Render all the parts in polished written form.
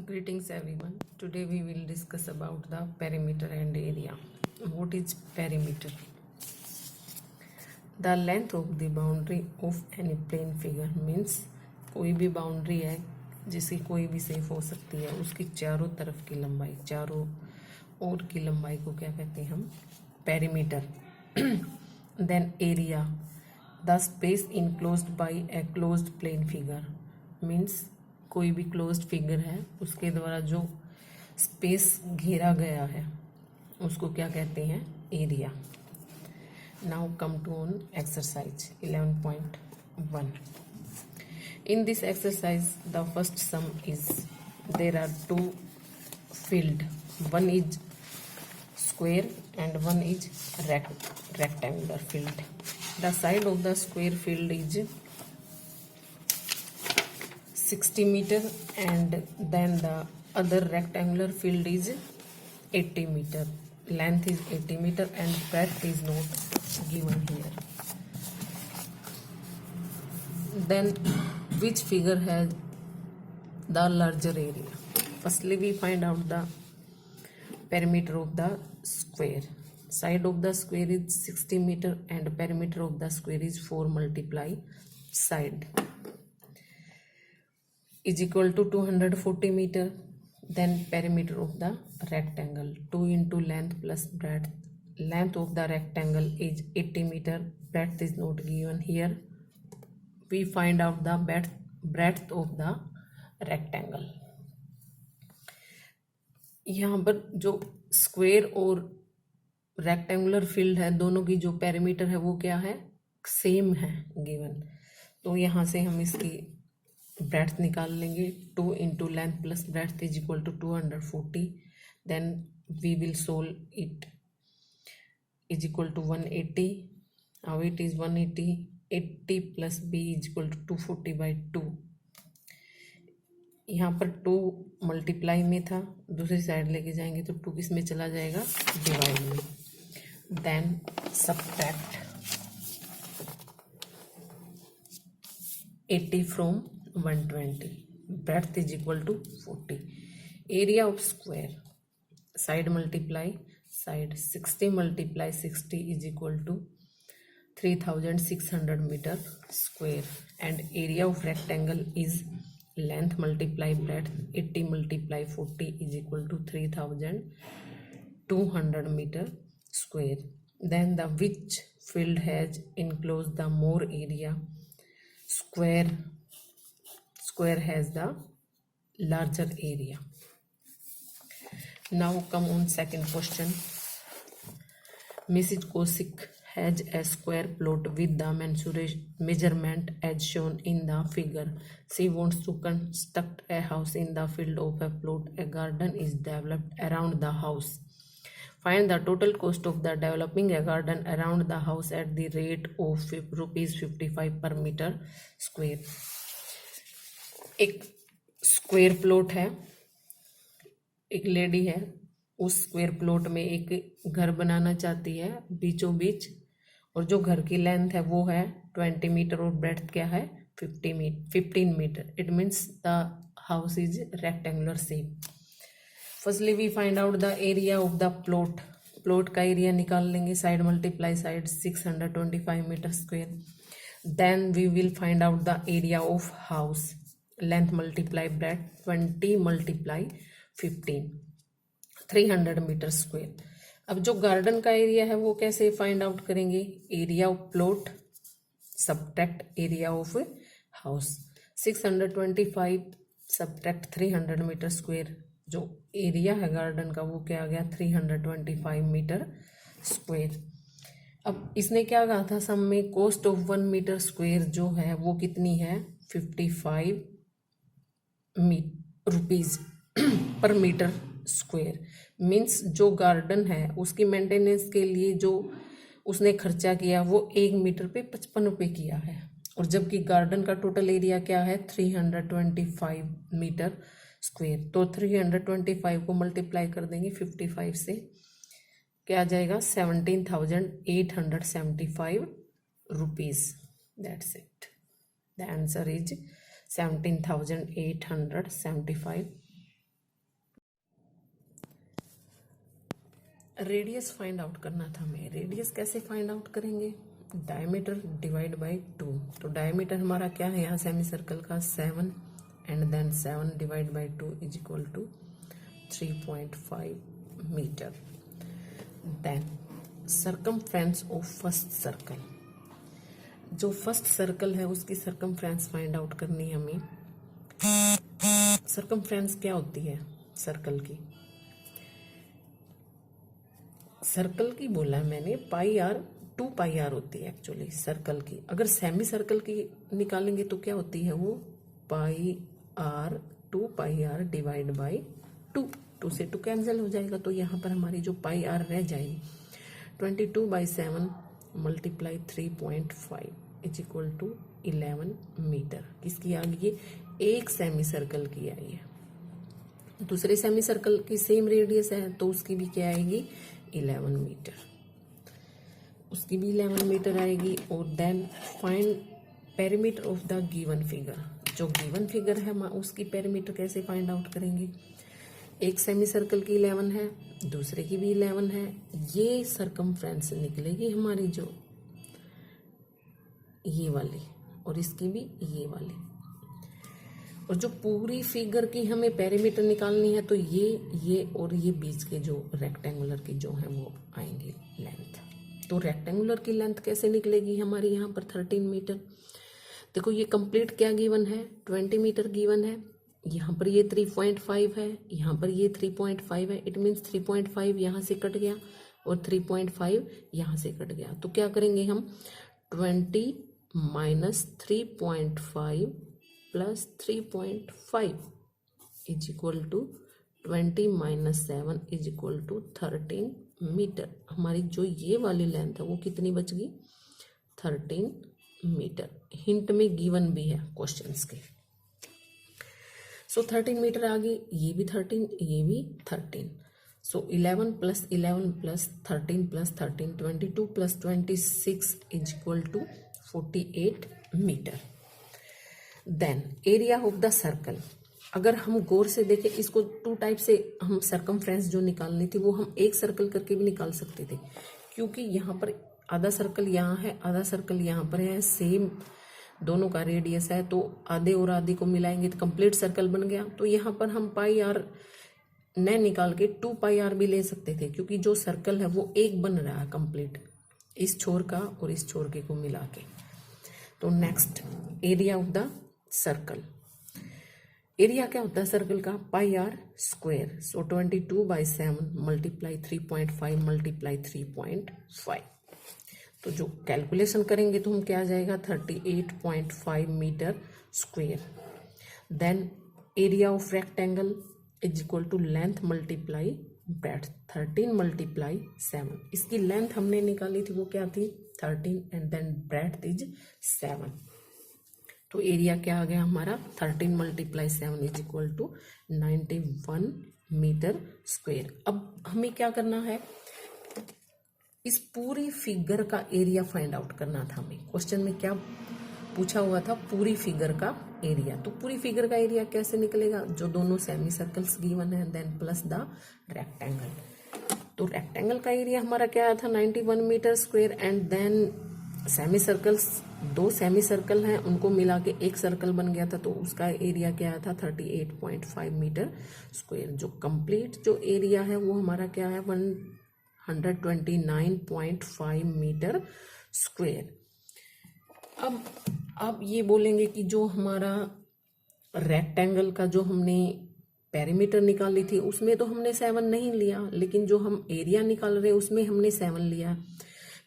Greetings everyone. Today we will discuss about the perimeter and area. What is perimeter? The length of the boundary of any plane figure means कोई भी boundary है जिसकी कोई भी shape हो सकती है, उसकी चारों तरफ की लंबाई, चारों ओर की लंबाई को क्या कहते हैं हम? Perimeter. Then area, the space enclosed by a closed plane figure means कोई भी क्लोज्ड फिगर है उसके द्वारा जो स्पेस घेरा गया है उसको क्या कहते हैं? Area. Now come to on exercise 11.1. In this exercise the first sum is there are two field, one is square and one is rectangular field. The side of the square field is 60 meter and then the other rectangular field is 80 meter. Length is 80 meter and breadth is not given here. Then which figure has the larger area? Firstly we find out the perimeter of the square. Side of the square is 60 meter and perimeter of the square is 4 multiply side is equal to 240 meter. Then perimeter of the rectangle, 2 into length plus breadth. Length of the rectangle is 80 meter, breadth is not given here. We find out the breadth of the rectangle. यहाँ पर जो square और rectangular field है दोनों की जो perimeter है वो क्या है? सेम है गिवन. तो यहाँ से हम इसकी ब्रेड्थ निकाल लेंगे. 2 into length plus breadth is equal to 240. Then we will solve it is equal to 180. Now it is 180. 80 plus b is equal to 240/2. यहाँ पर 2 मल्टीप्लाई में था, दूसरी साइड लेके जाएंगे तो 2 किस में चला जाएगा? डिवाइड में. Then subtract 80 from 120. breadth is equal to 40. area of square, side multiply side, 60 multiply 60 is equal to 3600 meter square. And area of rectangle is length multiply breadth, 80 multiply 40 is equal to 3200 meter square. Then the which field has enclosed the more area? Square has the larger area. Now come on second question. Mrs. Kosik has a square plot with the measurement as shown in the figure. She wants to construct a house in the field of a plot. A garden is developed around the house. Find the total cost of the developing a garden around the house at the rate of ₹55 per meter square. एक square plot है, एक lady है, उस square plot में एक घर बनाना चाहती है बीचों बीच, और जो घर की लेंथ है वो है 20 मीटर और ब्रेड्थ क्या है? 15 मीटर. It means the house is rectangular shape. Firstly we find out the area of the plot. Plot का एरिया निकाल लेंगे. Side multiply side 625 metre square. Then we will find out the area of house. Length multiply breadth 20 multiply 15, 300 metre square. अब जो garden का area है वो कैसे find out करेंगे? Area of plot subtract area of house. 625 subtract 300 metre square. जो area है garden का वो क्या आ गया? 325 मीटर स्क्वायर. अब इसने क्या कहा था सम में? कॉस्ट ऑफ 1 मीटर स्क्वायर जो है वो कितनी है? 55 rupees per metre square. Means जो गार्डन है उसकी मेंटेनेंस के लिए जो उसने खर्चा किया वो 1 मीटर पे 55 रुपये किया है. और जबकि गार्डन का टोटल एरिया क्या है? 325 मीटर स्क्वायर. तो 325 को मल्टीप्लाई कर देंगे 55 से, क्या आ जाएगा? 17,875 rupees. That's it. The answer is 17,875 radius find out करना था हमें। रेडियस कैसे फाइंड आउट करेंगे? Diameter divide by 2। तो डायमीटर हमारा क्या है यहाँ सेमी सर्कल का 7 and then 7 divide by 2 is equal to 3.5 metre. Then circumference of first circle, जो फर्स्ट सर्कल है उसकी सर्कमफ्रेंस फाइंड आउट करनी है हमें। सर्कमफ्रेंस क्या होती है सर्कल की? सर्कल की बोला मैंने पाई आर, 2 पाई आर होती है एक्चुअली सर्कल की। अगर सेमी सर्कल की निकालेंगे तो क्या होती है वो? Pi r 2 pi r divide by 2। 2 से 2 कैंसिल हो जाएगा, तो यहाँ पर हमारी जो पाई आर रह जाएगी 22/7 multiply 3.5 is equal to 11 metre. किसकी आ गई? एक सेमी सर्कल की आई है। दूसरे सेमी सर्कल की सेम रेडियस है तो उसकी भी क्या आएगी? 11 मीटर। उसकी भी 11 मीटर आएगी। और then find perimeter of the given figure. जो गिवन फिगर है उसकी पेरीमीटर कैसे फाइंड आउट करेंगे? एक सेमी सर्कल की 11 है, दूसरे की भी 11 है। ये सर्कमफ्रेंस निकलेगी हमारी जो ये वाली, और इसकी भी ये वाली। और जो पूरी फिगर की हमें पेरीमीटर निकालनी है तो ये और ये बीच के जो रेक्टेंगुलर की जो है वो आएंगे लेंथ। तो रेक्टेंगुलर की लेंथ कैसे निकलेगी हमारी? यहाँ पर 13 मीटर। देखो ये कंप्लीट क्या गिवन है? 20 मीटर गिवन है। यहाँ पर ये 3.5 है, यहाँ पर ये 3.5 है। इट मीन्स 3.5 यहाँ से कट गया और 3.5 यहाँ से कट गया। तो क्या करेंगे हम? 20 minus 3.5 plus 3.5 is equal to 20 minus 7 is equal to 13 metre. हमारी जो ये वाली लेंथ है वो कितनी बच गई? 13 मीटर। हिंट में गिवन भी है क्वेश्चंस के। सो 13 मीटर आ गई। ये भी 13, ये भी 13। So 11 plus 11 plus 13 plus 13 22 plus 26 is equal to 48 metre. Then area of the circle. अगर हम गौर से देखें इसको 2 टाइप से हम सर्कमफ्रेंस जो निकालनी थी वो हम एक सर्कल करके भी निकाल सकते थे, क्योंकि यहाँ पर आधा सर्कल यहाँ है, आधा सर्कल यहाँ पर है, सेम दोनों का रेडियस है, तो आधे और आधे को मिलाएंगे तो कंप्लीट सर्कल बन गया। तो यहाँ पर हम पाई आर न निकाल के 2 पाई आर भी ले सकते थे, क्योंकि जो सर्कल है वो एक बन रहा है कंप्लीट, इस छोर का और इस छोर के को मिला के। तो next area of the circle. Area क्या होता है सर्कल का? Pi r square. So 22/7 multiply 3.5 multiply 3.5। तो जो कैलकुलेशन करेंगे तो हम क्या आ जाएगा? 38.5 metre square. Then area of rectangle is equal to length multiply breadth. 13 multiply 7। इसकी लेंथ हमने निकाली थी वो क्या थी? 13 एंड देन ब्रेड्थ इज 7। तो एरिया क्या आ गया हमारा? 13 multiply 7 is equal to 91 metre square. अब हमें क्या करना है? इस पूरी फिगर का एरिया फाइंड आउट करना था हमें। क्वेश्चन में क्या पूछा हुआ था? पूरी फिगर का एरिया। तो पूरी फिगर का एरिया कैसे निकलेगा? जो दोनों सेमी सर्कल्स गिवन है देन प्लस द रेक्टेंगल। तो रेक्टेंगल का एरिया हमारा क्या आया था? 91 metre square and then semi circles, 2 semi circle हैं उनको मिला के एक सर्कल बन गया था, तो उसका एरिया क्या आया था? 38.5 मीटर स्क्वायर। जो कंप्लीट जो एरिया है वो हमारा क्या है? 129.5 मीटर स्क्वायर। अब आप ये बोलेंगे कि जो हमारा रेक्टेंगल का जो हमने पेरीमीटर निकाली थी उसमें तो हमने 7 नहीं लिया, लेकिन जो हम एरिया निकाल रहे हैं उसमें हमने 7 लिया।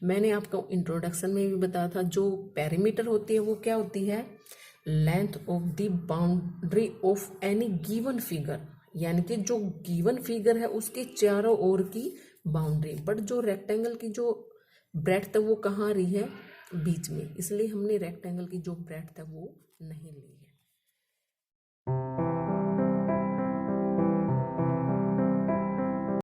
मैंने आपको इंट्रोडक्शन में भी बताया था जो पेरीमीटर होती है वो क्या होती है? Length of the boundary of any given figure, यानी कि जो गिवन फिगर है उसके चारों ओर की बाउंड्री। बट जो रेक्टेंगल की जो ब्रेड्थ है वो कहाँ आ रही है? बीच में, इसलिए हमने रेक्टेंगल की जो ब्रेड्थ है वो नहीं ली।